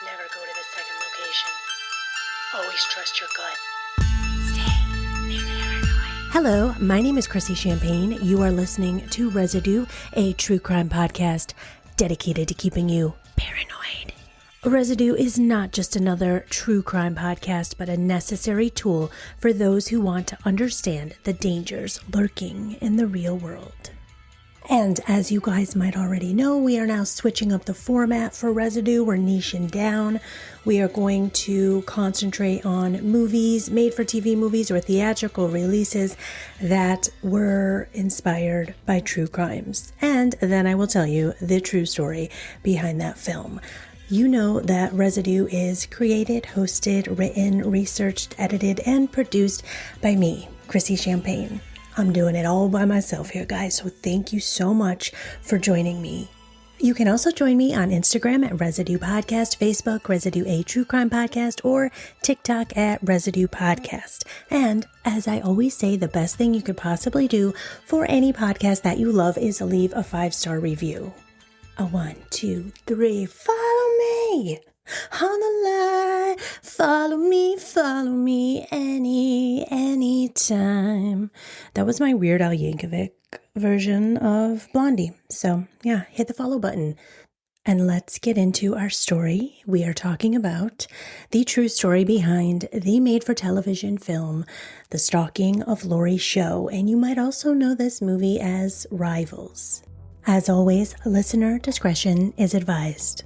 Never go to the second location. Always trust your gut. Hello, my name is Chrissy Champagne. You are listening to Residue, a true crime podcast dedicated to keeping you paranoid. Residue is not just another true crime podcast, but a necessary tool for those who want to understand the dangers lurking in the real world. And as you guys might already know, we are now switching up the format for Residue. We're niching down. We are going to concentrate on movies, made-for-TV movies or theatrical releases that were inspired by true crimes. And then I will tell you the true story behind that film. You know that Residue is created, hosted, written, researched, edited, and produced by me, Chrissy Champagne. I'm doing it all by myself here, guys, so thank you so much for joining me. You can also join me on Instagram at Residue Podcast, Facebook, Residue A True Crime Podcast, or TikTok at Residue Podcast. And as I always say, the best thing you could possibly do for any podcast that you love is leave a 5-star review. A 1, 2, 3, follow me on the line, follow me anytime. That was my Weird Al Yankovic version of Blondie. So yeah, hit the follow button. And let's get into our story. We are talking about the true story behind the made-for-television film, The Stalking of Laurie Show. And you might also know this movie as Rivals. As always, listener discretion is advised.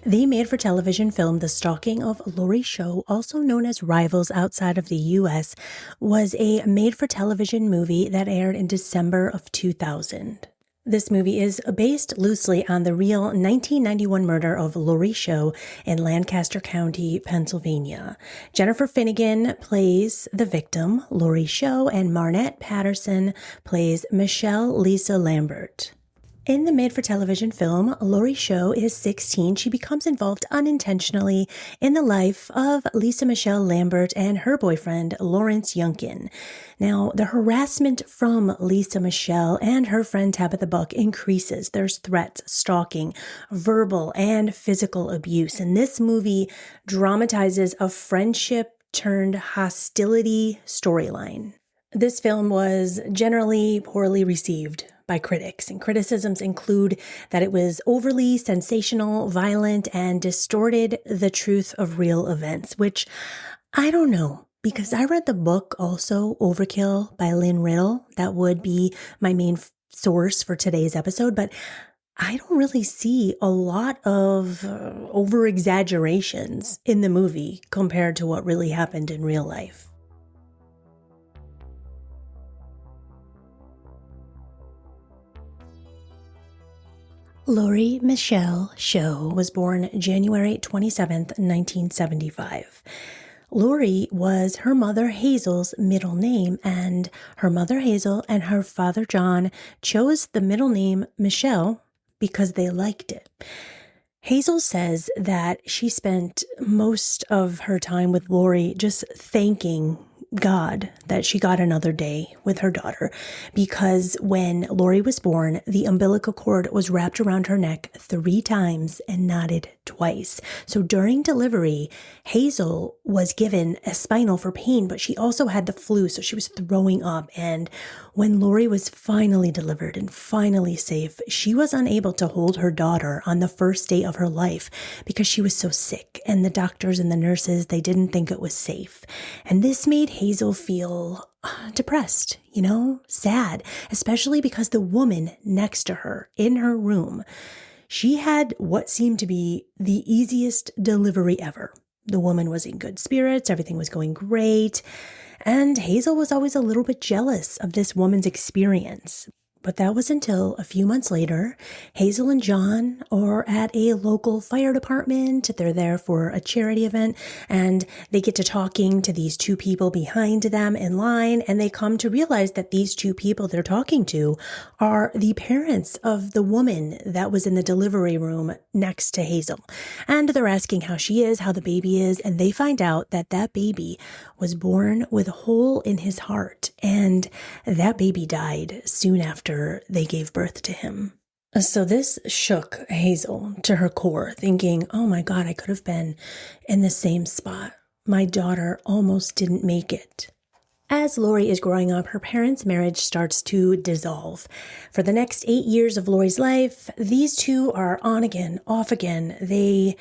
The made-for-television film The Stalking of Laurie Show, also known as Rivals outside of the U.S., was a made-for-television movie that aired in December of 2000. This movie is based loosely on the real 1991 murder of Laurie Show in Lancaster County, Pennsylvania. Jennifer Finnegan plays the victim, Laurie Show, and Marnette Patterson plays Michelle Lisa Lambert. In the made-for-television film, Laurie Show is 16. She becomes involved unintentionally in the life of Lisa Michelle Lambert and her boyfriend, Lawrence Yunkin. Now, the harassment from Lisa Michelle and her friend Tabitha Buck increases. There's threats, stalking, verbal and physical abuse. And this movie dramatizes a friendship-turned-hostility storyline. This film was generally poorly received by critics, and criticisms include that it was overly sensational, violent, and distorted the truth of real events, which I don't know, because I read the book also, Overkill by Lynn Riddle. That would be my main source for today's episode, but I don't really see a lot of over-exaggerations in the movie compared to what really happened in real life. Laurie Michelle Show was born January 27th, 1975. Laurie was her mother Hazel's middle name, and her mother Hazel and her father John chose the middle name Michelle because they liked it. Hazel says that she spent most of her time with Laurie just thanking God that she got another day with her daughter, because when Laurie was born, the umbilical cord was wrapped around her neck 3 times and knotted twice. So during delivery, Hazel was given a spinal for pain, but she also had the flu, so she was throwing up. And when Laurie was finally delivered and finally safe, she was unable to hold her daughter on the first day of her life because she was so sick, and the doctors and the nurses, they didn't think it was safe. And this made Hazel feel depressed, sad, especially because the woman next to her in her room, she had what seemed to be the easiest delivery ever. The woman was in good spirits, everything was going great, and Hazel was always a little bit jealous of this woman's experience. But that was until a few months later, Hazel and John are at a local fire department. They're there for a charity event, and they get to talking to these two people behind them in line, and they come to realize that these two people they're talking to are the parents of the woman that was in the delivery room next to Hazel. And they're asking how she is, how the baby is, and they find out that that baby was born with a hole in his heart, and that baby died soon after they gave birth to him. So this shook Hazel to her core, thinking, oh my God, I could have been in the same spot. My daughter almost didn't make it. As Laurie is growing up, her parents' marriage starts to dissolve. For the next 8 years of Laurie's life, these two are on again, off again. They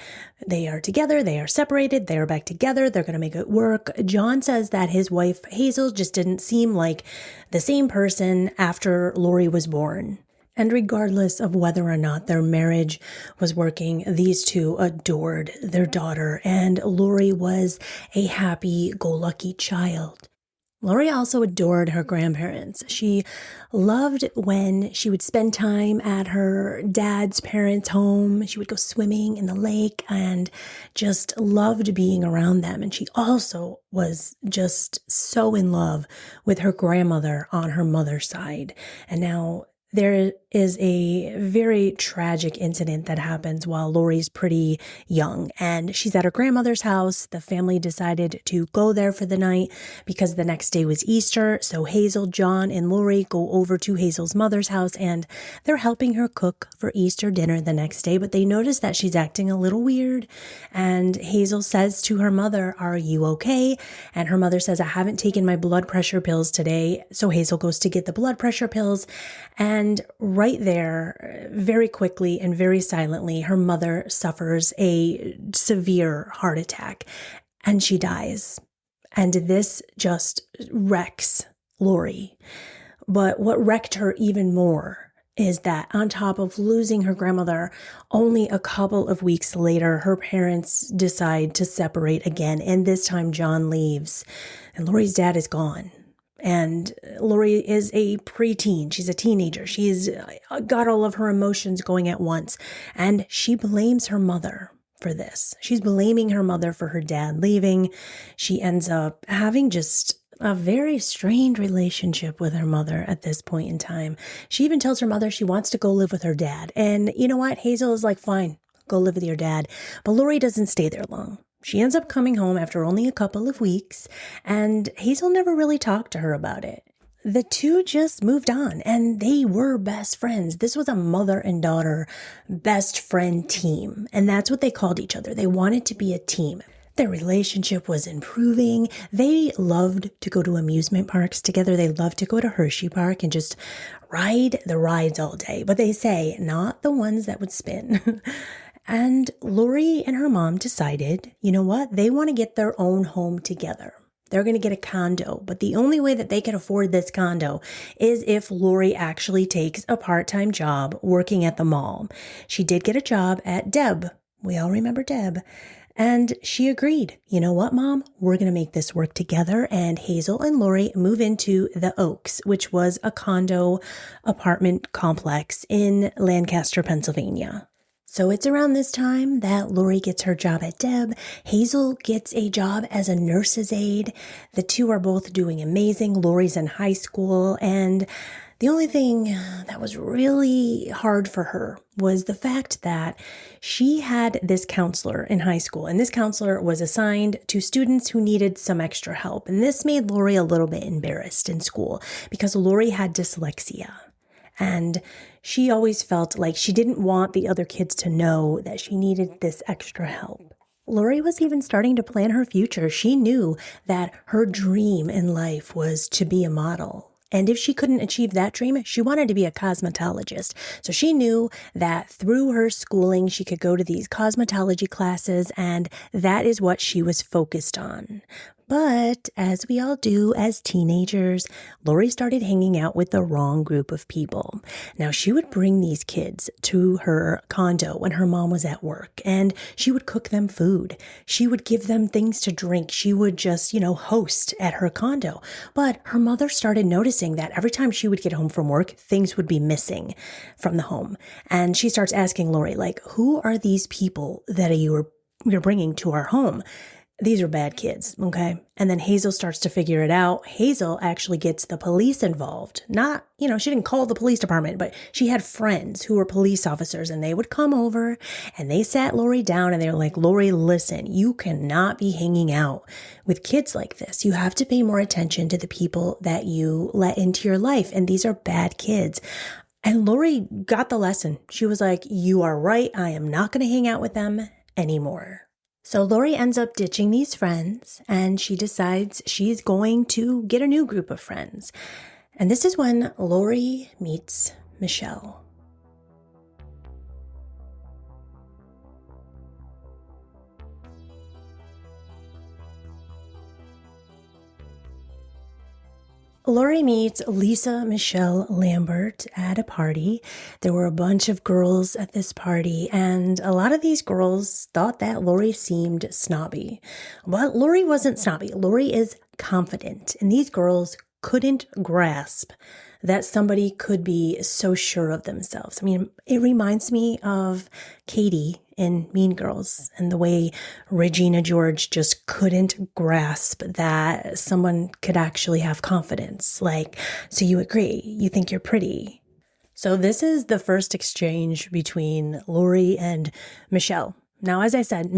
are together, they are separated, they are back together, they're going to make it work. John says that his wife, Hazel, just didn't seem like the same person after Laurie was born. And regardless of whether or not their marriage was working, these two adored their daughter, and Laurie was a happy-go-lucky child. Laurie also adored her grandparents. She loved when she would spend time at her dad's parents' home. She would go swimming in the lake and just loved being around them. And she also was just so in love with her grandmother on her mother's side. And now there is a very tragic incident that happens while Laurie's pretty young, and she's at her grandmother's house. The family decided to go there for the night because the next day was Easter. So Hazel, John, and Laurie go over to Hazel's mother's house, and they're helping her cook for Easter dinner the next day, but they notice that she's acting a little weird, and Hazel says to her mother, "Are you okay?" And her mother says, "I haven't taken my blood pressure pills today." So Hazel goes to get the blood pressure pills, and right there, very quickly and very silently, her mother suffers a severe heart attack and she dies. And this just wrecks Laurie. But what wrecked her even more is that on top of losing her grandmother, only a couple of weeks later, her parents decide to separate again. And this time John leaves and Laurie's dad is gone. And Laurie is a preteen. She's a teenager. She's got all of her emotions going at once. And she blames her mother for this. She's blaming her mother for her dad leaving. She ends up having just a very strained relationship with her mother at this point in time. She even tells her mother she wants to go live with her dad. And you know what? Hazel is like, fine, go live with your dad. But Laurie doesn't stay there long. She ends up coming home after only a couple of weeks, and Hazel never really talked to her about it. The two just moved on, and they were best friends. This was a mother and daughter best friend team, and that's what they called each other. They wanted to be a team. Their relationship was improving. They loved to go to amusement parks together. They loved to go to Hershey Park and just ride the rides all day. But they say, not the ones that would spin. And Laurie and her mom decided, you know what? They want to get their own home together. They're going to get a condo, but the only way that they can afford this condo is if Laurie actually takes a part-time job working at the mall. She did get a job at Deb. We all remember Deb. And she agreed, you know what, Mom? We're going to make this work together. And Hazel and Laurie move into the Oaks, which was a condo apartment complex in Lancaster, Pennsylvania. So it's around this time that Laurie gets her job at Deb. Hazel gets a job as a nurse's aide. The two are both doing amazing. Laurie's in high school, and the only thing that was really hard for her was the fact that she had this counselor in high school, and this counselor was assigned to students who needed some extra help. And this made Laurie a little bit embarrassed in school because Laurie had dyslexia. And she always felt like she didn't want the other kids to know that she needed this extra help. Laurie was even starting to plan her future. She knew that her dream in life was to be a model. And if she couldn't achieve that dream, she wanted to be a cosmetologist. So she knew that through her schooling, she could go to these cosmetology classes, and that is what she was focused on. But as we all do as teenagers, Laurie started hanging out with the wrong group of people. Now, she would bring these kids to her condo when her mom was at work, and she would cook them food. She would give them things to drink. She would just, host at her condo. But her mother started noticing that every time she would get home from work, things would be missing from the home. And she starts asking Laurie, who are these people that you're bringing to our home? These are bad kids, okay? And then Hazel starts to figure it out. Hazel actually gets the police involved. Not, she didn't call the police department, but she had friends who were police officers, and they would come over and they sat Laurie down and they were like, Laurie, listen, you cannot be hanging out with kids like this. You have to pay more attention to the people that you let into your life. And these are bad kids. And Laurie got the lesson. She was like, you are right. I am not going to hang out with them anymore. So Laurie ends up ditching these friends, and she decides she's going to get a new group of friends. And this is when Laurie meets Michelle. Laurie meets Lisa Michelle Lambert at a party. There were a bunch of girls at this party, and a lot of these girls thought that Laurie seemed snobby. But Laurie wasn't snobby. Laurie is confident, and these girls couldn't grasp that somebody could be so sure of themselves. I mean, it reminds me of Katie in Mean Girls and the way Regina George just couldn't grasp that someone could actually have confidence. So you agree, you think you're pretty. So this is the first exchange between Laurie and Michelle. Now, as I said,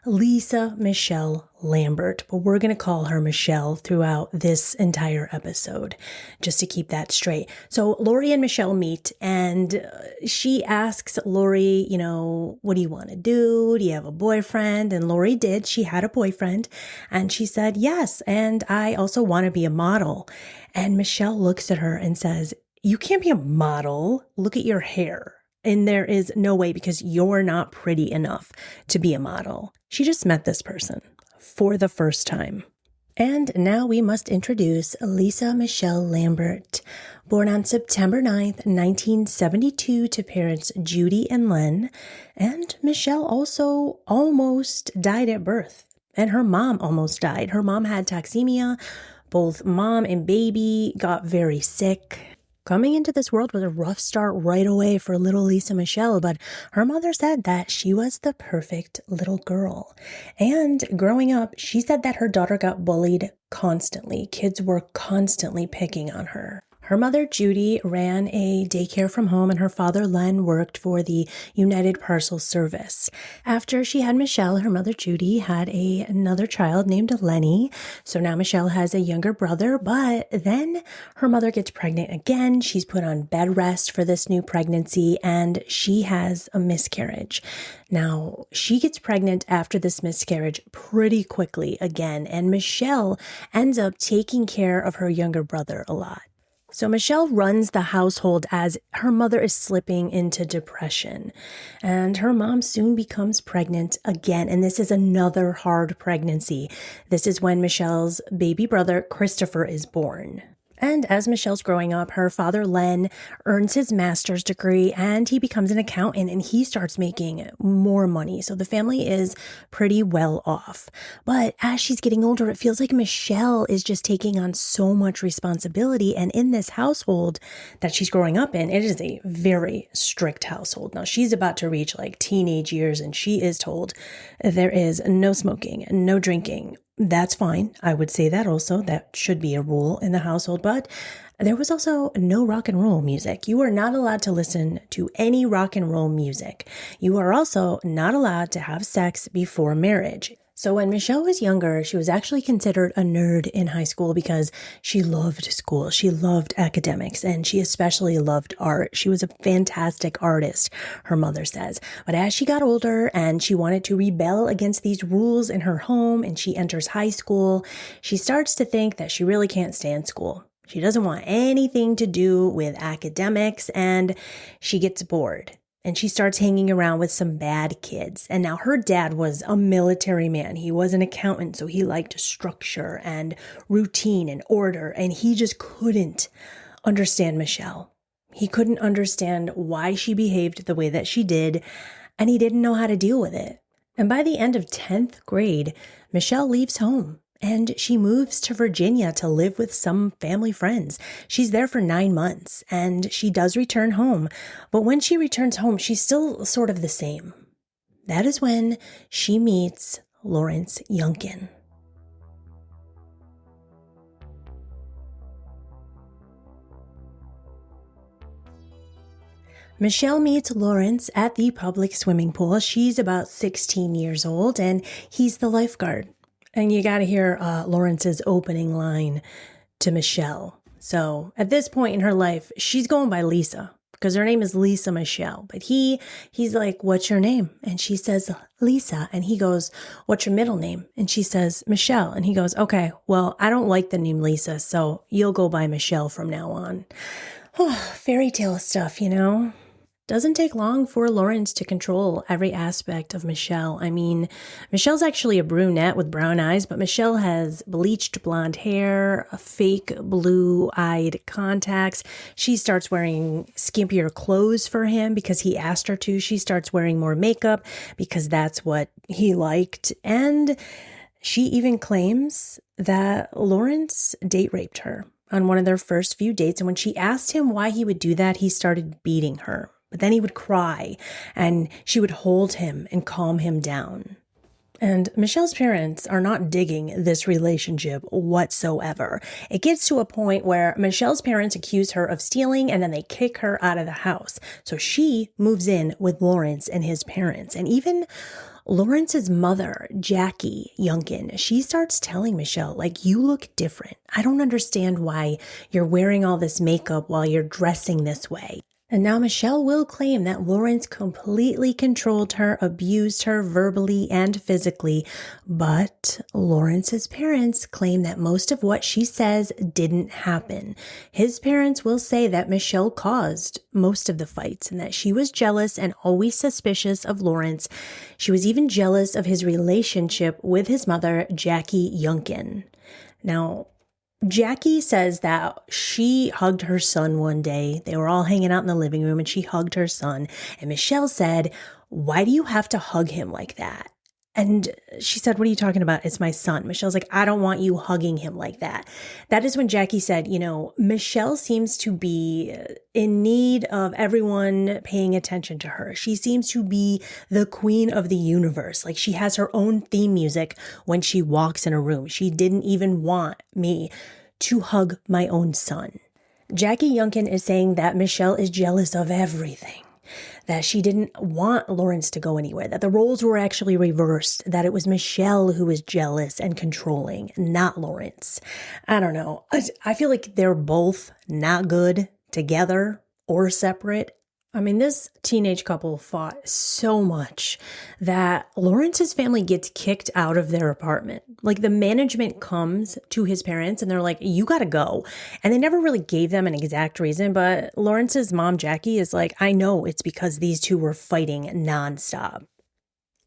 Lisa Michelle Lambert, but we're going to call her Michelle throughout this entire episode, just to keep that straight. So Laurie and Michelle meet, and she asks Laurie, what do you want to do? Do you have a boyfriend? And Laurie did. She had a boyfriend, and she said, yes, and I also want to be a model. And Michelle looks at her and says, you can't be a model. Look at your hair. And there is no way, because you're not pretty enough to be a model. She just met this person for the first time. And now we must introduce Lisa Michelle Lambert, born on September 9th, 1972 to parents Judy and Len. And Michelle also almost died at birth. And her mom almost died. Her mom had toxemia. Both mom and baby got very sick. Coming into this world was a rough start right away for little Lisa Michelle, but her mother said that she was the perfect little girl. And growing up, she said that her daughter got bullied constantly. Kids were constantly picking on her. Her mother, Judy, ran a daycare from home, and her father, Len, worked for the United Parcel Service. After she had Michelle, her mother, Judy, had another child named Lenny. So now Michelle has a younger brother, but then her mother gets pregnant again. She's put on bed rest for this new pregnancy, and she has a miscarriage. Now, she gets pregnant after this miscarriage pretty quickly again, and Michelle ends up taking care of her younger brother a lot. So Michelle runs the household as her mother is slipping into depression, and her mom soon becomes pregnant again. And this is another hard pregnancy. This is when Michelle's baby brother, Christopher, is born. And as Michelle's growing up, her father, Len, earns his master's degree, and he becomes an accountant, and he starts making more money. So the family is pretty well off. But as she's getting older, it feels like Michelle is just taking on so much responsibility. And in this household that she's growing up in, it is a very strict household. Now, she's about to reach teenage years, and she is told there is no smoking, no drinking. That's fine. I would say that also. That should be a rule in the household. But there was also no rock and roll music. You are not allowed to listen to any rock and roll music. You are also not allowed to have sex before marriage. So when Michelle was younger, she was actually considered a nerd in high school because she loved school. She loved academics, and she especially loved art. She was a fantastic artist, her mother says. But as she got older and she wanted to rebel against these rules in her home, and she enters high school, she starts to think that she really can't stand school. She doesn't want anything to do with academics, and she gets bored. and she starts hanging around with some bad kids. And now her dad was a military man. He was an accountant, so he liked structure and routine and order, and he just couldn't understand Michelle. He couldn't understand why she behaved the way that she did, and he didn't know how to deal with it. And by the end of 10th grade, Michelle leaves home and she moves to Virginia to live with some family friends. She's there for 9 months and she does return home. But when she returns home, she's still sort of the same. That is when she meets Lawrence Yunkin. Michelle meets Lawrence at the public swimming pool. She's about 16 years old and he's the lifeguard. And you got to hear Lawrence's opening line to Michelle. So at this point in her life, she's going by Lisa because her name is Lisa Michelle. But he's like, "What's your name?" And she says, "Lisa." And he goes, "What's your middle name?" And she says, "Michelle." And he goes, "Okay, well, I don't like the name Lisa, so you'll go by Michelle from now on." Oh, fairy tale stuff, you know? Doesn't take long for Lawrence to control every aspect of Michelle. I mean, Michelle's actually a brunette with brown eyes, but Michelle has bleached blonde hair, fake blue-eyed contacts. She starts wearing skimpier clothes for him because he asked her to. She starts wearing more makeup because that's what he liked. And she even claims that Lawrence date raped her on one of their first few dates. And when she asked him why he would do that, he started beating her. But then he would cry and she would hold him and calm him down. And Michelle's parents are not digging this relationship whatsoever. It gets to a point where Michelle's parents accuse her of stealing and then they kick her out of the house. So she moves in with Lawrence and his parents. And even Lawrence's mother, Jackie Yunkin, she starts telling Michelle, like, "You look different. I don't understand why you're wearing all this makeup while you're dressing this way." And now Michelle will claim that Lawrence completely controlled her, abused her verbally and physically. But Lawrence's parents claim that most of what she says didn't happen. His parents will say that Michelle caused most of the fights and that she was jealous and always suspicious of Lawrence. She was even jealous of his relationship with his mother, Jackie Yunkin. Now, Jackie says that she hugged her son one day. They were all hanging out in the living room and she hugged her son. And Michelle said, "Why do you have to hug him like that?" And she said, "What are you talking about? It's my son." Michelle's like, "I don't want you hugging him like that." That is when Jackie said, Michelle seems to be in need of everyone paying attention to her. She seems to be the queen of the universe. Like, she has her own theme music when she walks in a room. She didn't even want me to hug my own son. Jackie Yunkin is saying that Michelle is jealous of everything, that she didn't want Lawrence to go anywhere, that the roles were actually reversed, that it was Michelle who was jealous and controlling, not Lawrence. I don't know. I feel like they're both not good together or separate. I mean, this teenage couple fought so much that Lawrence's family gets kicked out of their apartment. Like, the management comes to his parents and they're like, "You got to go." And they never really gave them an exact reason. But Lawrence's mom, Jackie, is like, "I know it's because these two were fighting nonstop."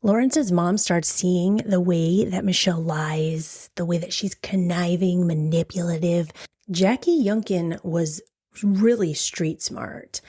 Lawrence's mom starts seeing the way that Michelle lies, the way that she's conniving, manipulative. Jackie Yunkin was really street smart.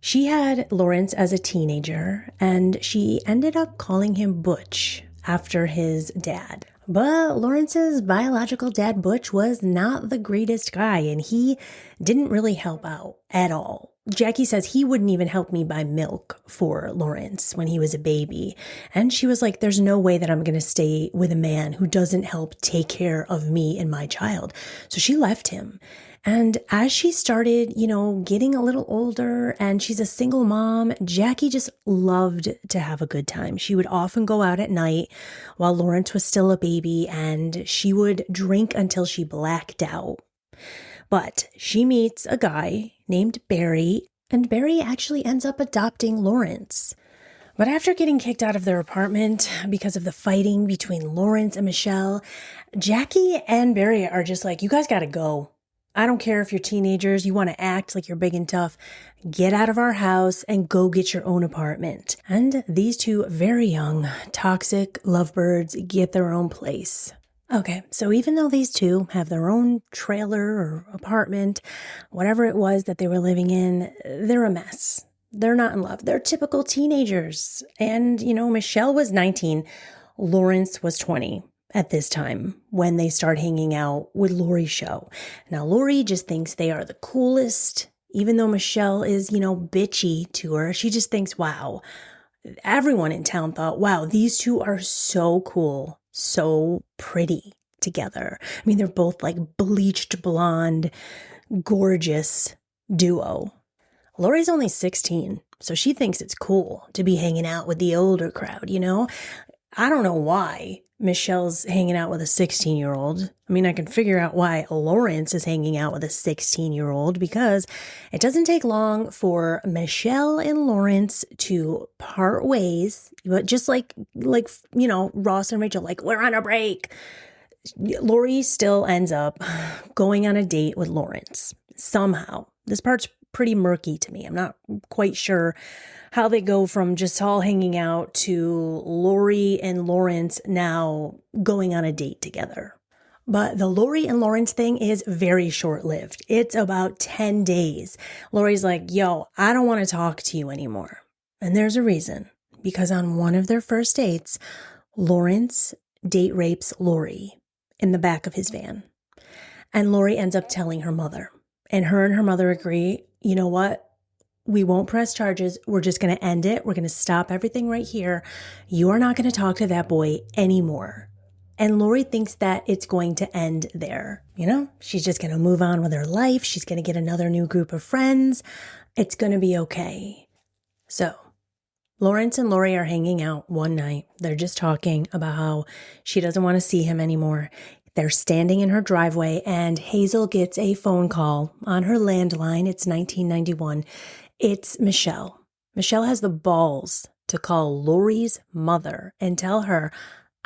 She had Lawrence as a teenager, and she ended up calling him Butch after his dad. But Lawrence's biological dad, Butch, was not the greatest guy, and he didn't really help out at all. Jackie says he wouldn't even help me buy milk for Lawrence when he was a baby. And she was like, "There's no way that I'm going to stay with a man who doesn't help take care of me and my child." So she left him. And as she started, getting a little older and she's a single mom, Jackie just loved to have a good time. She would often go out at night while Lawrence was still a baby and she would drink until she blacked out. But she meets a guy named Barry, and Barry actually ends up adopting Lawrence. But after getting kicked out of their apartment because of the fighting between Lawrence and Michelle, Jackie and Barry are just like, "You guys got to go. I don't care if you're teenagers, you want to act like you're big and tough. Get out of our house and go get your own apartment. And these two very young, toxic lovebirds get their own place. Okay, so even though these two have their own trailer or apartment, whatever it was that they were living in, they're a mess. They're not in love. They're typical teenagers. And, Michelle was 19. Lawrence was 20 at this time when they start hanging out with Laurie Show. Now, Laurie just thinks they are the coolest. Even though Michelle is, bitchy to her, she just thinks, wow. Everyone in town thought, wow, these two are so cool, so pretty together. I mean, they're both like bleached blonde, gorgeous duo. Laurie's only 16, so she thinks it's cool to be hanging out with the older crowd, I don't know why Michelle's hanging out with a 16-year-old. I mean, I can figure out why Lawrence is hanging out with a 16-year-old because it doesn't take long for Michelle and Lawrence to part ways. But just like Ross and Rachel, like, we're on a break. Laurie still ends up going on a date with Lawrence somehow. This part's pretty murky to me. I'm not quite sure how they go from just all hanging out to Laurie and Lawrence now going on a date together. But the Laurie and Lawrence thing is very short-lived. It's about 10 days. Laurie's like, yo, I don't want to talk to you anymore. And there's a reason. Because on one of their first dates, Lawrence date rapes Laurie in the back of his van. And Laurie ends up telling her mother. And her mother agree, you know what? We won't press charges. We're just going to end it. We're going to stop everything right here. You are not going to talk to that boy anymore. And Laurie thinks that it's going to end there. She's just going to move on with her life. She's going to get another new group of friends. It's going to be okay. So Lawrence and Laurie are hanging out one night. They're just talking about how she doesn't want to see him anymore. They're standing in her driveway and Hazel gets a phone call on her landline. It's 1991. It's Michelle. Michelle has the balls to call Laurie's mother and tell her,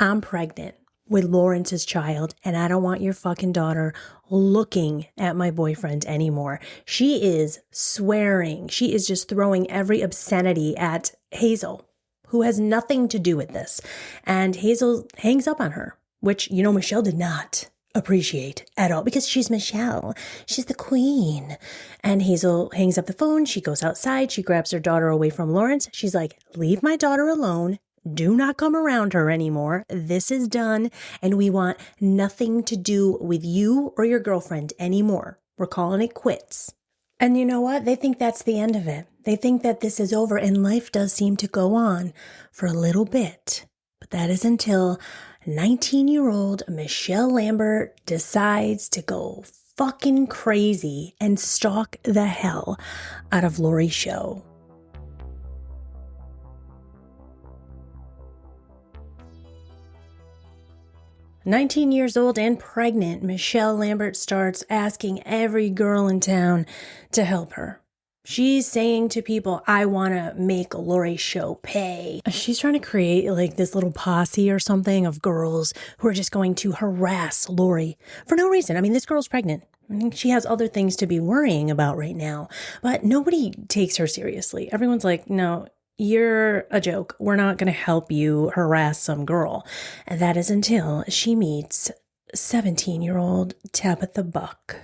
I'm pregnant with Lawrence's child and I don't want your fucking daughter looking at my boyfriend anymore. She is swearing. She is just throwing every obscenity at Hazel, who has nothing to do with this. And Hazel hangs up on her. Which, Michelle did not appreciate at all because she's Michelle. She's the queen. And Hazel hangs up the phone. She goes outside. She grabs her daughter away from Lawrence. She's like, leave my daughter alone. Do not come around her anymore. This is done. And we want nothing to do with you or your girlfriend anymore. We're calling it quits. And you know what? They think that's the end of it. They think that this is over and life does seem to go on for a little bit. But that is until 19-year-old Michelle Lambert decides to go fucking crazy and stalk the hell out of Laurie Show. "19 years old and pregnant, Michelle Lambert starts asking every girl in town to help her. She's saying to people, I want to make Laurie Show pay. She's trying to create like this little posse or something of girls who are just going to harass Laurie for no reason. I mean, this girl's pregnant. I think she has other things to be worrying about right now, but nobody takes her seriously. Everyone's like, no, you're a joke. We're not going to help you harass some girl. And that is until she meets 17-year-old Tabitha Buck.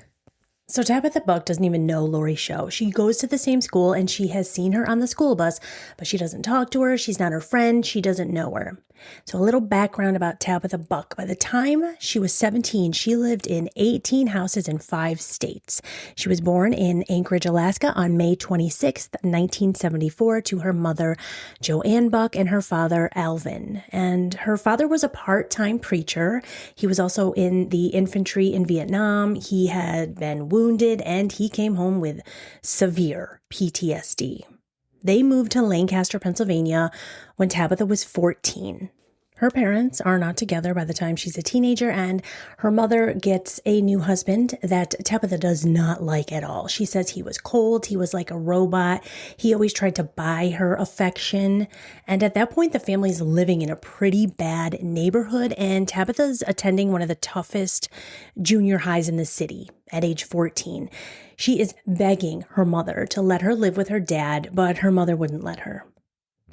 So Tabitha Buck doesn't even know Laurie Show. She goes to the same school and she has seen her on the school bus, but she doesn't talk to her. She's not her friend. She doesn't know her. So a little background about Tabitha Buck. By the time she was 17, she lived in 18 houses in 5 states. She was born in Anchorage, Alaska on May 26th, 1974 to her mother, Joanne Buck, and her father, Alvin. And her father was a part-time preacher. He was also in the infantry in Vietnam. He had been wounded and he came home with severe PTSD. They moved to Lancaster, Pennsylvania when Tabitha was 14. Her parents are not together by the time she's a teenager, and her mother gets a new husband that Tabitha does not like at all. She says he was cold, he was like a robot, he always tried to buy her affection, and at that point the family's living in a pretty bad neighborhood, and Tabitha's attending one of the toughest junior highs in the city at age 14. She is begging her mother to let her live with her dad, but her mother wouldn't let her.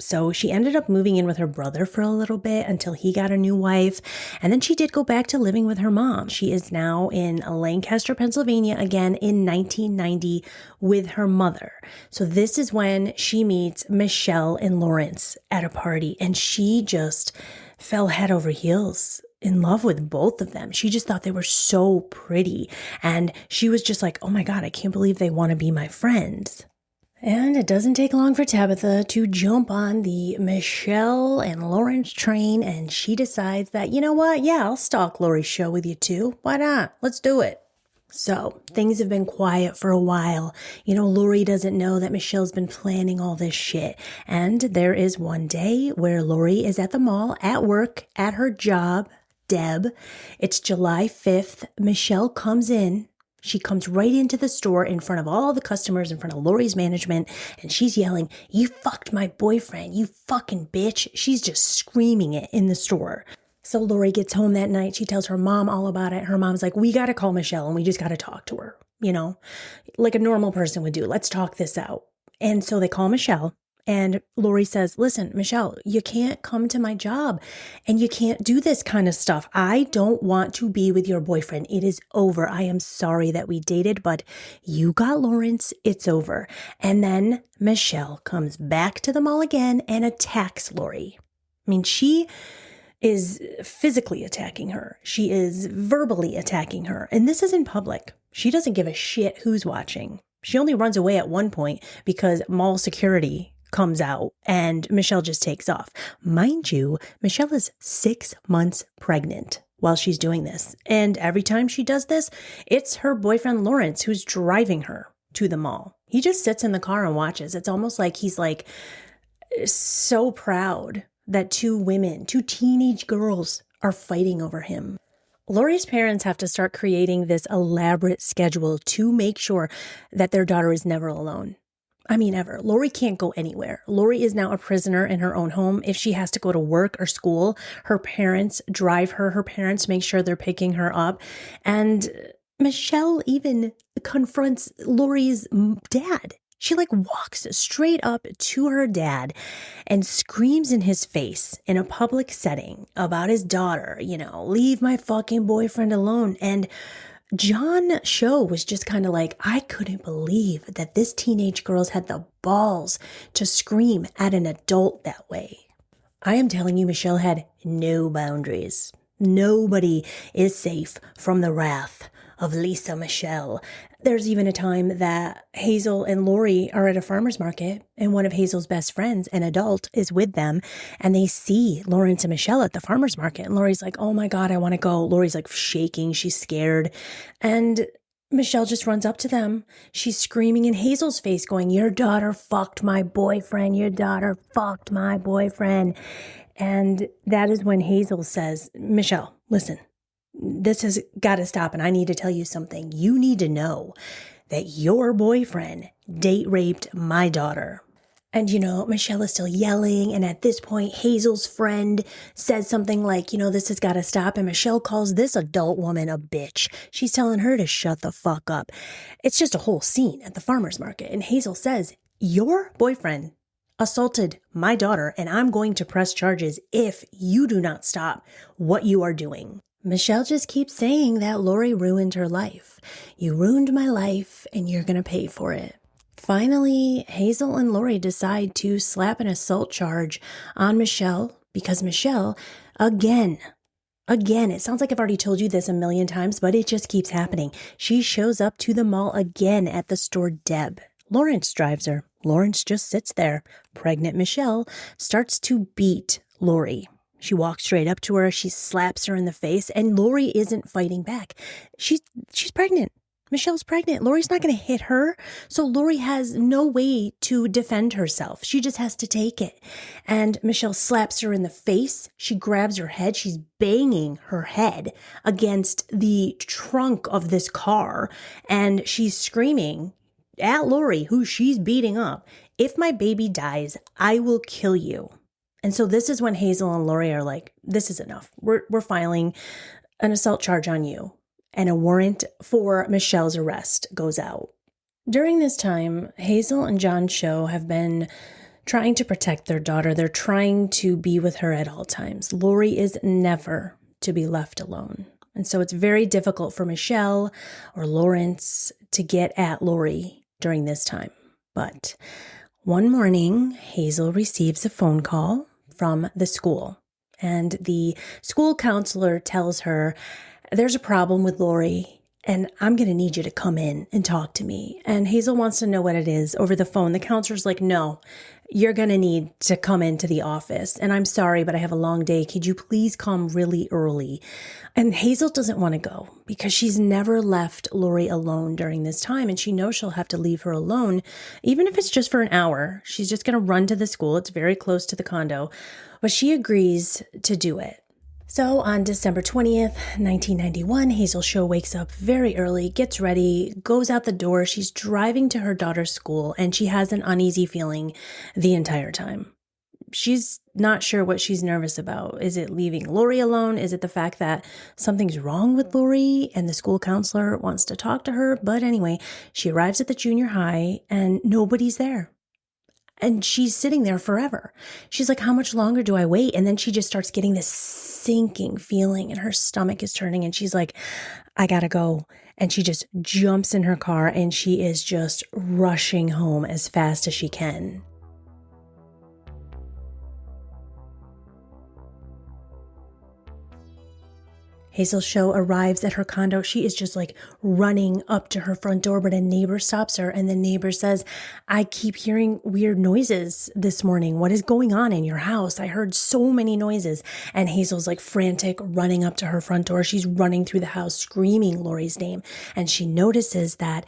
So she ended up moving in with her brother for a little bit until he got a new wife. And then she did go back to living with her mom. She is now in Lancaster, Pennsylvania again in 1990 with her mother. So this is when she meets Michelle and Lawrence at a party. And she just fell head over heels in love with both of them. She just thought they were so pretty. And she was just like, oh my God, I can't believe they want to be my friends. And it doesn't take long for Tabitha to jump on the Michelle and Lawrence train, and she decides that, you know what? Yeah, I'll stalk Laurie Show with you too. Why not? Let's do it. So things have been quiet for a while. Laurie doesn't know that Michelle's been planning all this shit. And there is one day where Laurie is at the mall at work at her job, Deb. It's July 5th. Michelle comes in. She comes right into the store in front of all the customers, in front of Laurie's management, and she's yelling, "You fucked my boyfriend, you fucking bitch." She's just screaming it in the store. So Laurie gets home that night. She tells her mom all about it. Her mom's like, "We got to call Michelle and we just got to talk to her, like a normal person would do. Let's talk this out." And so they call Michelle. And Laurie says, "Listen, Michelle, you can't come to my job and you can't do this kind of stuff. I don't want to be with your boyfriend. It is over. I am sorry that we dated, but you got Lawrence. It's over." And then Michelle comes back to the mall again and attacks Laurie. I mean, she is physically attacking her. She is verbally attacking her. And this is in public. She doesn't give a shit who's watching. She only runs away at one point because mall security comes out and Michelle just takes off. Mind you, Michelle is 6 months pregnant while she's doing this. And every time she does this, it's her boyfriend Lawrence who's driving her to the mall. He just sits in the car and watches. It's almost like he's like so proud that two teenage girls are fighting over him. Laurie's parents have to start creating this elaborate schedule to make sure that their daughter is never alone. I mean, ever. Laurie can't go anywhere. Laurie is now a prisoner in her own home. If she has to go to work or school, her parents drive her. Her parents make sure they're picking her up. And Michelle even confronts Laurie's dad. She walks straight up to her dad and screams in his face in a public setting about his daughter, "Leave my fucking boyfriend alone." And John Show was just kind of like, I couldn't believe that this teenage girl's had the balls to scream at an adult that way. I am telling you, Michelle had no boundaries. Nobody is safe from the wrath of Lisa Michelle. There's even a time that Hazel and Laurie are at a farmer's market and one of Hazel's best friends, an adult, is with them and they see Lawrence and Michelle at the farmer's market. And Laurie's like, "Oh my God, I want to go." Laurie's shaking. She's scared. And Michelle just runs up to them. She's screaming in Hazel's face going, "Your daughter fucked my boyfriend. Your daughter fucked my boyfriend." And that is when Hazel says, "Michelle, listen. This has got to stop, and I need to tell you something. You need to know that your boyfriend date raped my daughter." And, Michelle is still yelling. And at this point, Hazel's friend says something like, "This has got to stop." And Michelle calls this adult woman a bitch. She's telling her to shut the fuck up. It's just a whole scene at the farmer's market. And Hazel says, "Your boyfriend assaulted my daughter, and I'm going to press charges if you do not stop what you are doing." Michelle just keeps saying that Laurie ruined her life. "You ruined my life and you're going to pay for it." Finally, Hazel and Laurie decide to slap an assault charge on Michelle because Michelle, again, it sounds like I've already told you this a million times, but it just keeps happening. She shows up to the mall again at the store Deb. Lawrence drives her. Lawrence just sits there. Pregnant Michelle starts to beat Laurie. She walks straight up to her. She slaps her in the face, and Laurie isn't fighting back. She's pregnant. Michelle's pregnant. Laurie's not going to hit her. So Laurie has no way to defend herself. She just has to take it. And Michelle slaps her in the face. She grabs her head. She's banging her head against the trunk of this car. And she's screaming at Laurie, who she's beating up, "If my baby dies, I will kill you." And so this is when Hazel and Laurie are like, "This is enough. We're filing an assault charge on you." and a warrant for Michelle's arrest goes out. During this time, Hazel and John Show have been trying to protect their daughter. They're trying to be with her at all times. Laurie is never to be left alone. And so it's very difficult for Michelle or Lawrence to get at Laurie during this time. But one morning, Hazel receives a phone call from the school. And the school counselor tells her, there's a problem with Laurie, and I'm going to need you to come in and talk to me. And Hazel wants to know what it is over the phone. The counselor's like, no, you're going to need to come into the office. And I'm sorry, but I have a long day. Could you please come really early? And Hazel doesn't want to go because she's never left Laurie alone during this time. And she knows she'll have to leave her alone, even if it's just for an hour. She's just going to run to the school. It's very close to the condo. But she agrees to do it. So on December 20th, 1991, Hazel Show wakes up very early, gets ready, goes out the door. She's driving to her daughter's school, and she has an uneasy feeling the entire time. She's not sure what she's nervous about. Is it leaving Laurie alone? Is it the fact that something's wrong with Laurie and the school counselor wants to talk to her? But anyway, she arrives at the junior high and nobody's there. And she's sitting there forever. She's like, how much longer do I wait? And then she just starts getting this sinking feeling and her stomach is turning and she's like, I gotta go. And she just jumps in her car and she is just rushing home as fast as she can. Hazel Show arrives at her condo. She is just like running up to her front door, but a neighbor stops her and the neighbor says, I keep hearing weird noises this morning. What is going on in your house? I heard so many noises. And Hazel's like frantic, running up to her front door. She's running through the house, screaming Laurie's name. And she notices that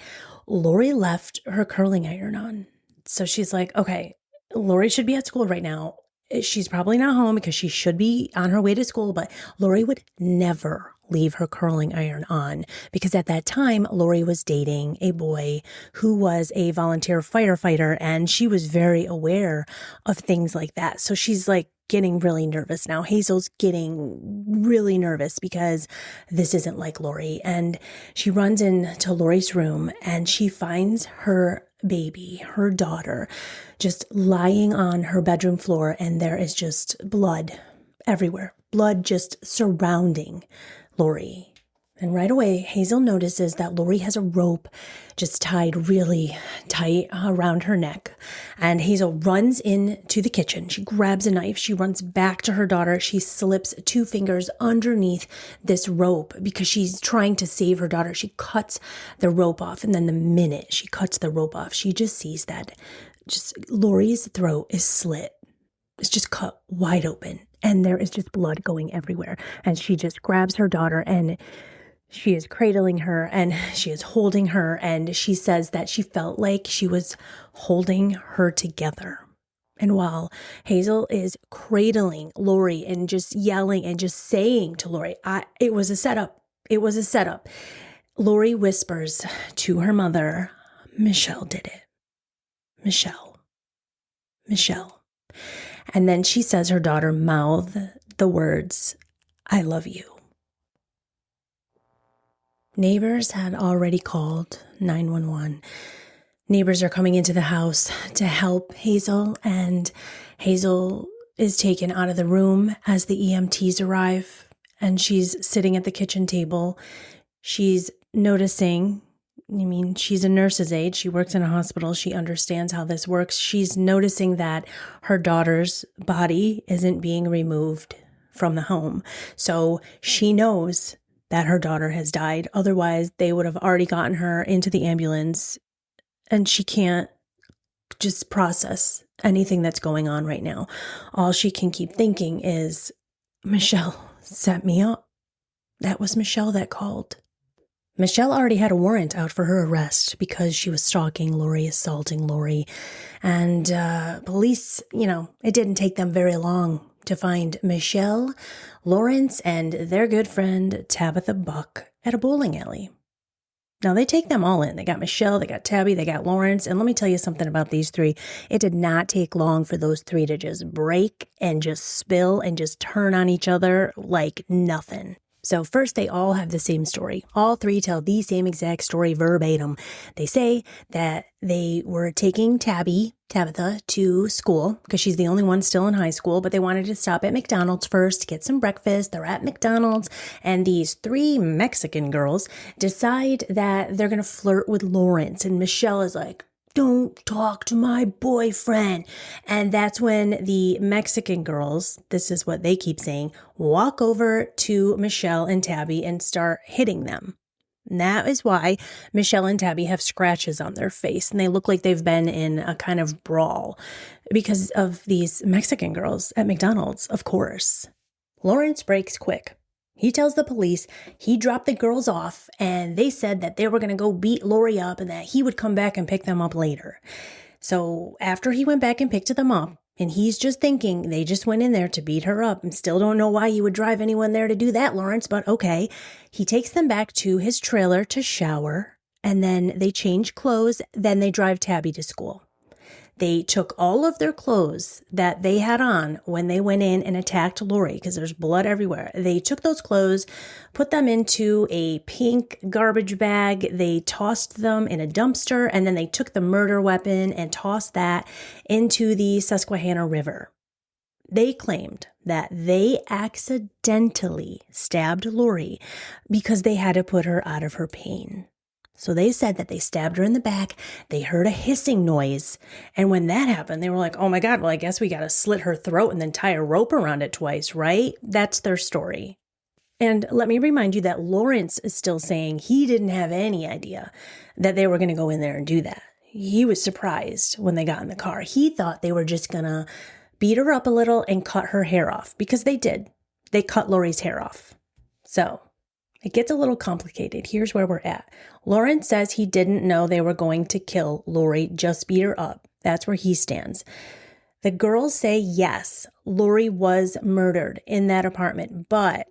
Laurie left her curling iron on. So she's like, okay, Laurie should be at school right now. She's probably not home because she should be on her way to school, but Laurie would never leave her curling iron on because at that time, Laurie was dating a boy who was a volunteer firefighter and she was very aware of things like that. So she's like getting really nervous now. Hazel's getting really nervous because this isn't like Laurie. And she runs into Laurie's room and she finds her baby, her daughter, just lying on her bedroom floor, and there is just blood everywhere. Blood just surrounding Laurie. And right away, Hazel notices that Laurie has a rope just tied really tight around her neck. And Hazel runs into the kitchen. She grabs a knife. She runs back to her daughter. She slips 2 fingers underneath this rope because she's trying to save her daughter. She cuts the rope off. And then the minute she cuts the rope off, she just sees that just Laurie's throat is slit. It's just cut wide open. And there is just blood going everywhere. And she just grabs her daughter and she is cradling her and she is holding her. And she says that she felt like she was holding her together. And while Hazel is cradling Laurie and just yelling and just saying to Laurie, it was a setup. It was a setup. Laurie whispers to her mother, Michelle did it. Michelle. And then she says her daughter mouthed the words, I love you. Neighbors had already called 911. Neighbors are coming into the house to help Hazel, and Hazel is taken out of the room as the EMTs arrive, and she's sitting at the kitchen table. She's noticing, she's a nurse's aide. She works in a hospital. She understands how this works. She's noticing that her daughter's body isn't being removed from the home. So she knows that her daughter has died. Otherwise, they would have already gotten her into the ambulance, and she can't just process anything that's going on right now. All she can keep thinking is, Michelle set me up. That was Michelle that called. Michelle already had a warrant out for her arrest because she was stalking Laurie, assaulting Laurie. And police, it didn't take them very long to find Michelle, Lawrence, and their good friend Tabitha Buck at a bowling alley. Now, they take them all in. They got Michelle, they got Tabby, they got Lawrence. And let me tell you something about these 3. It did not take long for those 3 to just break and just spill and just turn on each other like nothing. So first, they all have the same story. All three tell the same exact story verbatim. They say that they were taking Tabitha, to school because she's the only one still in high school, but they wanted to stop at McDonald's first to get some breakfast. They're at McDonald's, and these three Mexican girls decide that they're going to flirt with Lawrence. And Michelle is like, "Don't talk to my boyfriend." And that's when the Mexican girls, this is what they keep saying, walk over to Michelle and Tabby and start hitting them. And that is why Michelle and Tabby have scratches on their face, and they look like they've been in a kind of brawl because of these Mexican girls at McDonald's, of course. Lawrence breaks quick. He tells the police he dropped the girls off and they said that they were going to go beat Laurie up and that he would come back and pick them up later. So after he went back and picked them up, and he's just thinking they just went in there to beat her up and still don't know why you would drive anyone there to do that, Lawrence, but okay. He takes them back to his trailer to shower, and then they change clothes. Then they drive Tabby to school. They took all of their clothes that they had on when they went in and attacked Laurie because there's blood everywhere. They took those clothes, put them into a pink garbage bag. They tossed them in a dumpster, and then they took the murder weapon and tossed that into the Susquehanna River. They claimed that they accidentally stabbed Laurie because they had to put her out of her pain. So they said that they stabbed her in the back. They heard a hissing noise. And when that happened, they were like, "Oh my God, well, I guess we got to slit her throat and then tie a rope around it twice, right?" That's their story. And let me remind you that Lawrence is still saying he didn't have any idea that they were going to go in there and do that. He was surprised when they got in the car. He thought they were just going to beat her up a little and cut her hair off, because they did. They cut Laurie's hair off. So it gets a little complicated. Here's where we're at. Lawrence says he didn't know they were going to kill Laurie, just beat her up. That's where he stands. The girls say yes, Laurie was murdered in that apartment, but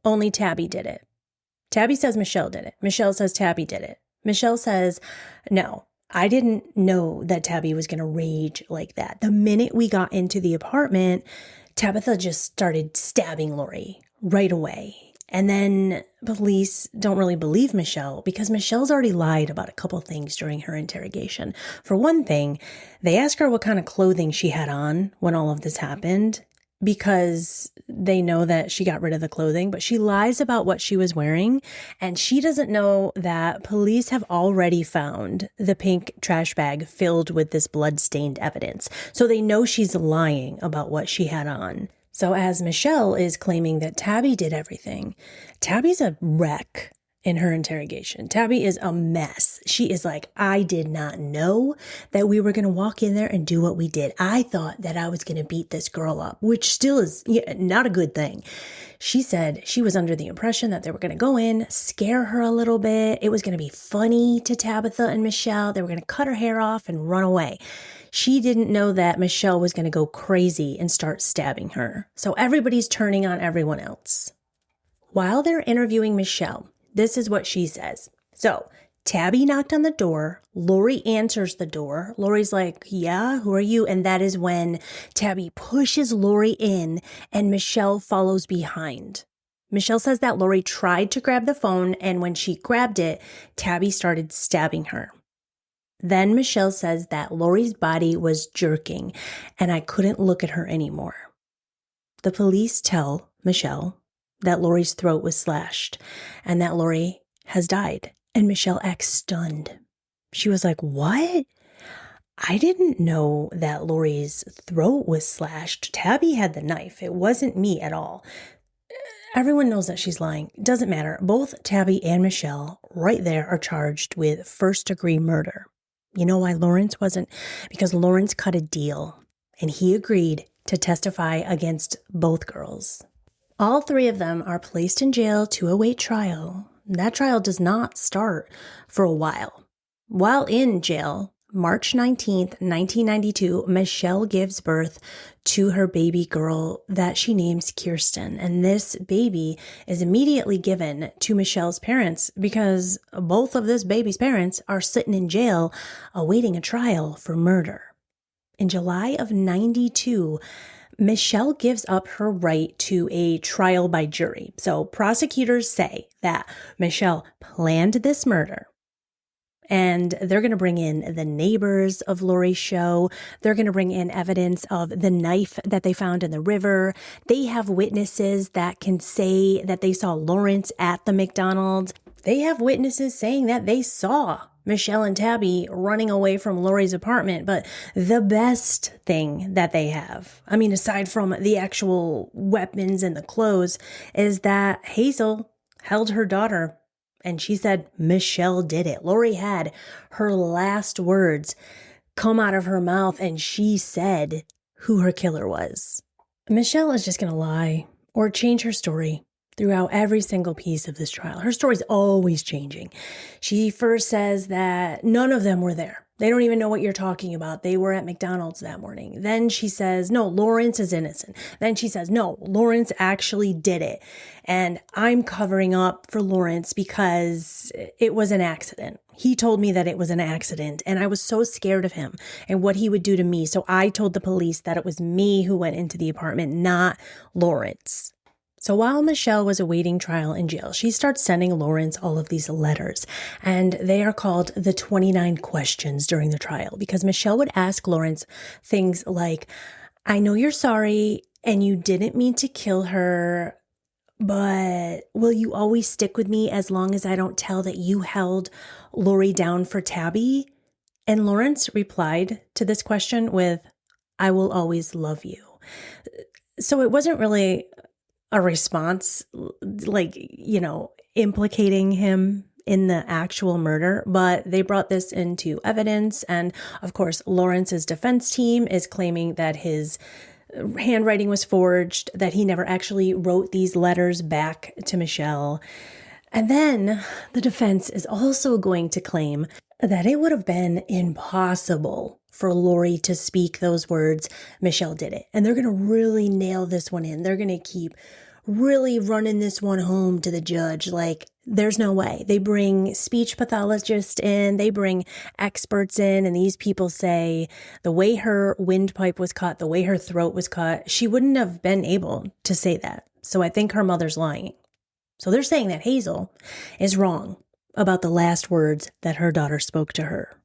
only Tabby did it. Tabby says Michelle did it. Michelle says Tabby did it. Michelle says, "No, I didn't know that Tabby was going to rage like that. The minute we got into the apartment, Tabitha just started stabbing Laurie right away." And then police don't really believe Michelle because Michelle's already lied about a couple things during her interrogation. For one thing, they ask her what kind of clothing she had on when all of this happened, because they know that she got rid of the clothing, but she lies about what she was wearing. And she doesn't know that police have already found the pink trash bag filled with this blood-stained evidence. So they know she's lying about what she had on. So as Michelle is claiming that Tabby did everything, Tabby's a wreck in her interrogation. Tabby is a mess. She is like, "I did not know that we were going to walk in there and do what we did. I thought that I was going to beat this girl up," which still is not a good thing. She said she was under the impression that they were going to go in, scare her a little bit. It was going to be funny to Tabitha and Michelle. They were going to cut her hair off and run away. She didn't know that Michelle was going to go crazy and start stabbing her. So everybody's turning on everyone else. While they're interviewing Michelle, this is what she says. So Tabby knocked on the door. Laurie answers the door. Laurie's like, "Yeah, who are you?" And that is when Tabby pushes Laurie in and Michelle follows behind. Michelle says that Laurie tried to grab the phone, and when she grabbed it, Tabby started stabbing her. Then Michelle says that Laurie's body was jerking and I couldn't look at her anymore. The police tell Michelle that Laurie's throat was slashed and that Laurie has died. And Michelle acts stunned. She was like, "What? I didn't know that Laurie's throat was slashed. Tabby had the knife. It wasn't me at all." Everyone knows that she's lying. It doesn't matter. Both Tabby and Michelle right there are charged with first-degree murder. You know why Lawrence wasn't? Because Lawrence cut a deal and he agreed to testify against both girls. All three of them are placed in jail to await trial. That trial does not start for a while. While in jail, March 19th, 1992, Michelle gives birth to her baby girl that she names Kirsten. And this baby is immediately given to Michelle's parents because both of this baby's parents are sitting in jail awaiting a trial for murder. In July of 92, Michelle gives up her right to a trial by jury. So prosecutors say that Michelle planned this murder. And they're going to bring in the neighbors of Laurie Show. They're going to bring in evidence of the knife that they found in the river. They have witnesses that can say that they saw Lawrence at the McDonald's. They have witnesses saying that they saw Michelle and Tabby running away from Laurie's apartment. But the best thing that they have, I mean, aside from the actual weapons and the clothes, is that Hazel held her daughter. And she said Michelle did it. Laurie had her last words come out of her mouth, and she said who her killer was. Michelle is just going to lie or change her story throughout every single piece of this trial. Her story's always changing. She first says that none of them were there. They don't even know what you're talking about. They were at McDonald's that morning. Then she says, no, Lawrence is innocent. Then she says, no, Lawrence actually did it. And I'm covering up for Lawrence because it was an accident. He told me that it was an accident, and I was so scared of him and what he would do to me. So I told the police that it was me who went into the apartment, not Lawrence. So while Michelle was awaiting trial in jail, she starts sending Lawrence all of these letters, and they are called the 29 questions during the trial, because Michelle would ask Lawrence things like, I know you're sorry and you didn't mean to kill her, but will you always stick with me as long as I don't tell that you held Laurie down for Tabby? And Lawrence replied to this question with, I will always love you. So it wasn't really a response, implicating him in the actual murder, but they brought this into evidence. And of course, Lawrence's defense team is claiming that his handwriting was forged, that he never actually wrote these letters back to Michelle. And then the defense is also going to claim that it would have been impossible for Laurie to speak those words, Michelle did it. And they're going to really nail this one in. They're going to keep really running this one home to the judge. Like, there's no way. They bring speech pathologists in, they bring experts in, and these people say the way her windpipe was cut, the way her throat was cut, she wouldn't have been able to say that. So I think her mother's lying. So they're saying that Hazel is wrong about the last words that her daughter spoke to her.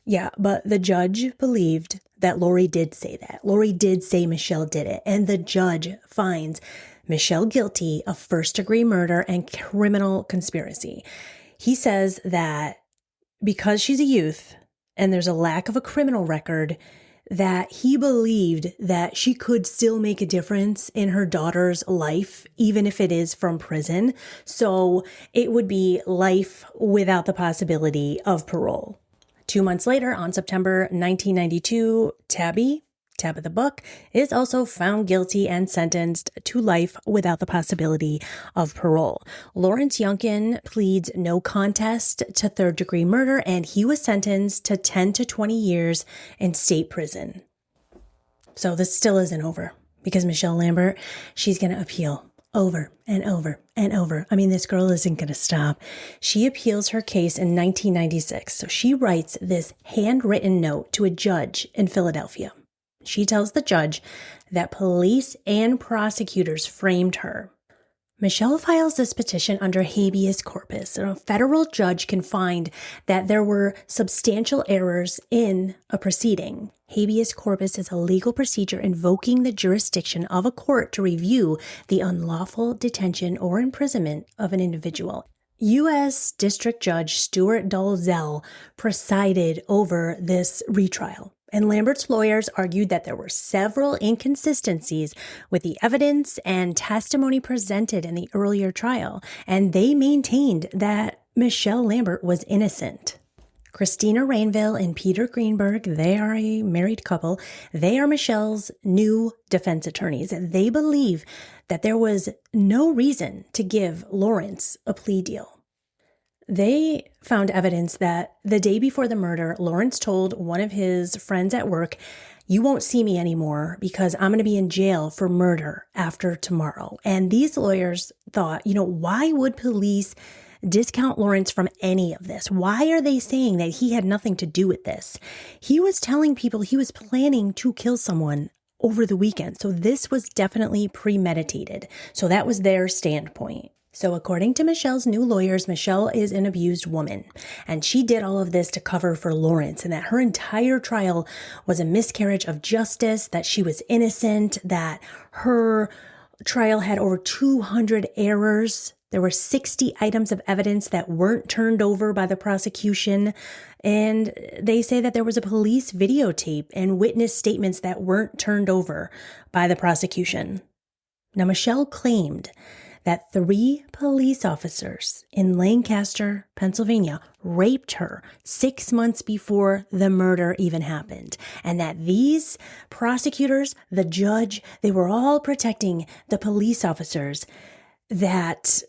Yeah, but the judge believed that Laurie did say that. Laurie did say Michelle did it. And the judge finds Michelle guilty of first-degree murder and criminal conspiracy. He says that because she's a youth and there's a lack of a criminal record, that he believed that she could still make a difference in her daughter's life, even if it is from prison. So it would be life without the possibility of parole. 2 months later, on September 1992, Tabitha Buck is also found guilty and sentenced to life without the possibility of parole. Lawrence Yunkin pleads no contest to third-degree murder, and he was sentenced to 10 to 20 years in state prison. So this still isn't over, because Michelle Lambert, she's going to appeal over and over and over. I mean, this girl isn't going to stop. She appeals her case in 1996. So she writes this handwritten note to a judge in Philadelphia. She tells the judge that police and prosecutors framed her. Michelle files this petition under habeas corpus, and a federal judge can find that there were substantial errors in a proceeding. Habeas corpus is a legal procedure invoking the jurisdiction of a court to review the unlawful detention or imprisonment of an individual. U.S. District Judge Stuart Dalzell presided over this retrial. And Lambert's lawyers argued that there were several inconsistencies with the evidence and testimony presented in the earlier trial, and they maintained that Michelle Lambert was innocent. Christina Rainville and Peter Greenberg, they are a married couple. They are Michelle's new defense attorneys, and they believe that there was no reason to give Lawrence a plea deal. They found evidence that the day before the murder, Lawrence told one of his friends at work, "You won't see me anymore because I'm going to be in jail for murder after tomorrow." And these lawyers thought, why would police discount Lawrence from any of this? Why are they saying that he had nothing to do with this? He was telling people he was planning to kill someone over the weekend. So this was definitely premeditated. So that was their standpoint. So according to Michelle's new lawyers, Michelle is an abused woman, and she did all of this to cover for Lawrence, and that her entire trial was a miscarriage of justice, that she was innocent, that her trial had over 200 errors. There were 60 items of evidence that weren't turned over by the prosecution. And they say that there was a police videotape and witness statements that weren't turned over by the prosecution. Now, Michelle claimed that 3 police officers in Lancaster, Pennsylvania, raped her 6 months before the murder even happened. And that these prosecutors, the judge, they were all protecting the police officers that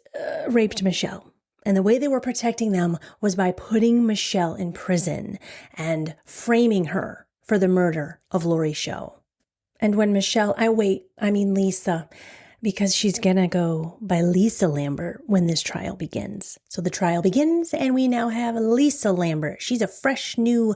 raped Michelle. And the way they were protecting them was by putting Michelle in prison and framing her for the murder of Laurie Show. And when Lisa, because she's going to go by Lisa Lambert when this trial begins. So the trial begins and we now have Lisa Lambert. She's a fresh new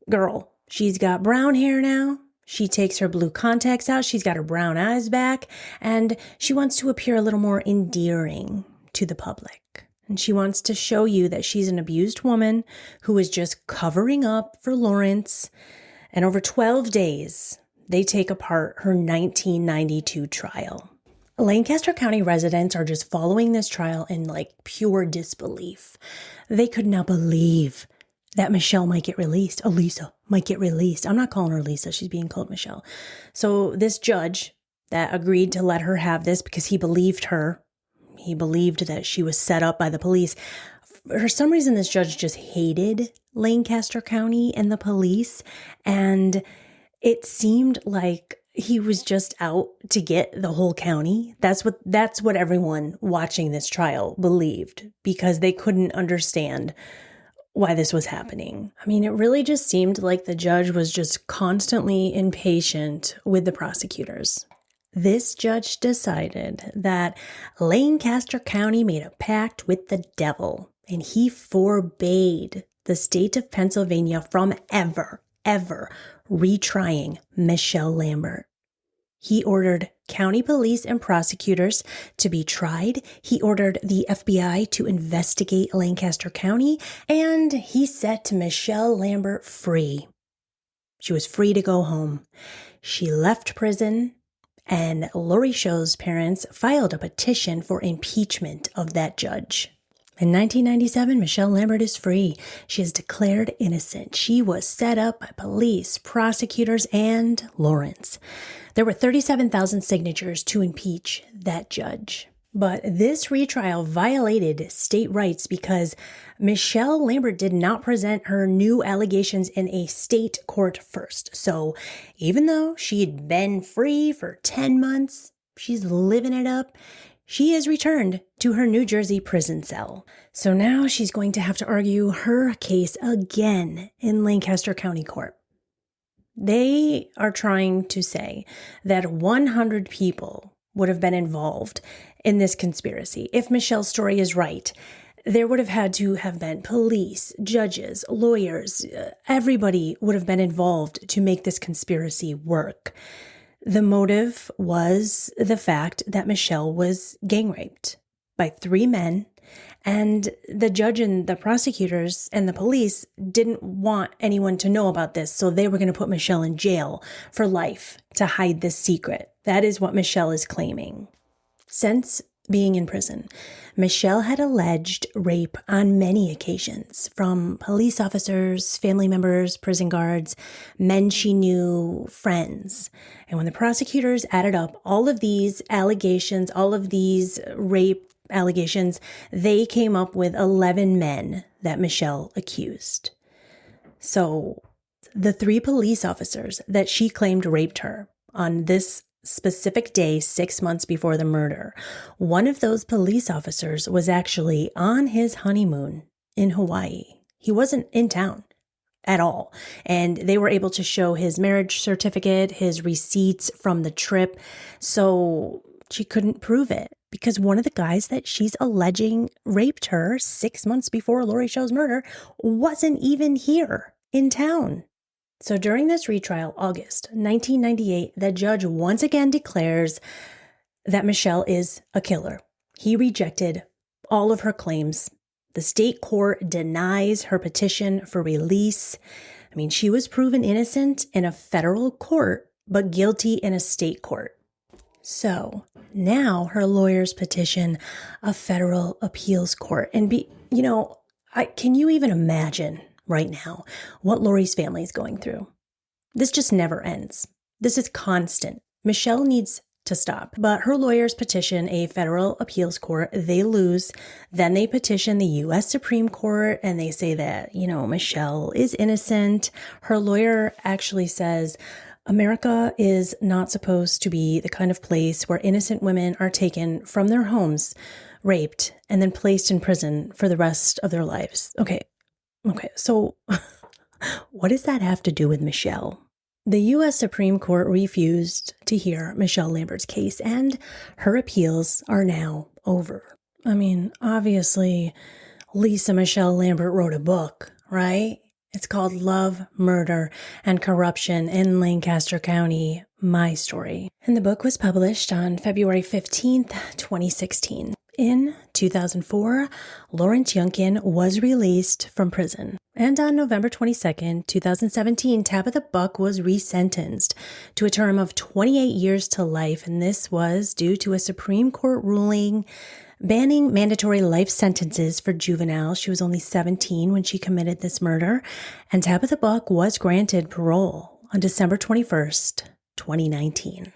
girl. She's got brown hair now. She takes her blue contacts out. She's got her brown eyes back, and she wants to appear a little more endearing to the public. And she wants to show you that she's an abused woman who is just covering up for Lawrence. And over 12 days, they take apart her 1992 trial. Lancaster County residents are just following this trial in pure disbelief. They could not believe that Michelle might get released. Elisa might get released. I'm not calling her Lisa. She's being called Michelle. So this judge that agreed to let her have this because he believed her, he believed that she was set up by the police. For some reason, this judge just hated Lancaster County and the police. And it seemed like he was just out to get the whole county. That's what everyone watching this trial believed, because they couldn't understand why this was happening. I mean, it really just seemed like the judge was just constantly impatient with the prosecutors. This judge decided that Lancaster County made a pact with the devil, and he forbade the state of Pennsylvania from ever retrying Michelle Lambert. He ordered county police and prosecutors to be tried. He ordered the FBI to investigate Lancaster County, and he set Michelle Lambert free. She was free to go home. She left prison, and Laurie Show's parents filed a petition for impeachment of that judge. In 1997, Michelle Lambert is free. She is declared innocent. She was set up by police, prosecutors, and Lawrence. There were 37,000 signatures to impeach that judge. But this retrial violated state rights because Michelle Lambert did not present her new allegations in a state court first. So even though she had been free for 10 months, she's living it up. She is returned to her New Jersey prison cell. So now she's going to have to argue her case again in Lancaster County Court. They are trying to say that 100 people would have been involved in this conspiracy. If Michelle's story is right, there would have had to have been police, judges, lawyers, everybody would have been involved to make this conspiracy work. The motive was the fact that Michelle was gang raped by 3 men, and the judge and the prosecutors and the police didn't want anyone to know about this, so they were going to put Michelle in jail for life to hide this secret. That is what Michelle is claiming. Since being in prison, Michelle had alleged rape on many occasions from police officers, family members, prison guards, men she knew, friends. And when the prosecutors added up all of these allegations, all of these rape allegations, they came up with 11 men that Michelle accused. So the 3 police officers that she claimed raped her on this specific day 6 months before the murder, one of those police officers was actually on his honeymoon in Hawaii. He wasn't in town at all. And they were able to show his marriage certificate, his receipts from the trip. So she couldn't prove it because one of the guys that she's alleging raped her 6 months before Laurie Show's murder wasn't even here in town. So during this retrial, August 1998, the judge once again declares that Michelle is a killer. He rejected all of her claims. The state court denies her petition for release. I mean, she was proven innocent in a federal court, but guilty in a state court. So now her lawyers petition a federal appeals court. And can you even imagine right now what Laurie's family is going through? This just never ends. This is constant. Michelle needs to stop. But her lawyers petition a federal appeals court. They lose. Then they petition the U.S. Supreme Court and they say that, Michelle is innocent. Her lawyer actually says America is not supposed to be the kind of place where innocent women are taken from their homes, raped, and then placed in prison for the rest of their lives. Okay. So what does that have to do with Michelle? The U.S. Supreme Court refused to hear Michelle Lambert's case, and her appeals are now over. I mean, obviously, Lisa Michelle Lambert wrote a book, right? It's called Love, Murder, and Corruption in Lancaster County, My Story. And the book was published on February 15th, 2016. In 2004, Lawrence Yunkin was released from prison. And on November 22nd, 2017, Tabitha Buck was resentenced to a term of 28 years to life. And this was due to a Supreme Court ruling banning mandatory life sentences for juveniles. She was only 17 when she committed this murder. And Tabitha Buck was granted parole on December 21st, 2019.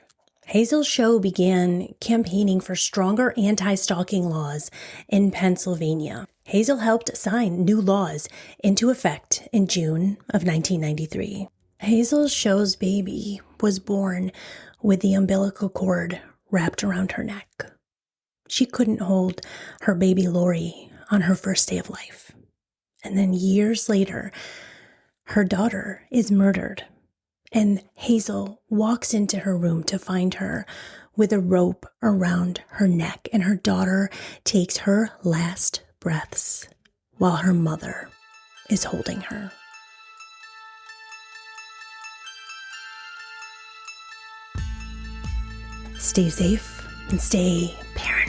Hazel Show began campaigning for stronger anti-stalking laws in Pennsylvania. Hazel helped sign new laws into effect in June of 1993. Hazel Show's baby was born with the umbilical cord wrapped around her neck. She couldn't hold her baby Laurie on her first day of life. And then years later, her daughter is murdered. And Hazel walks into her room to find her with a rope around her neck. And her daughter takes her last breaths while her mother is holding her. Stay safe and stay paranoid.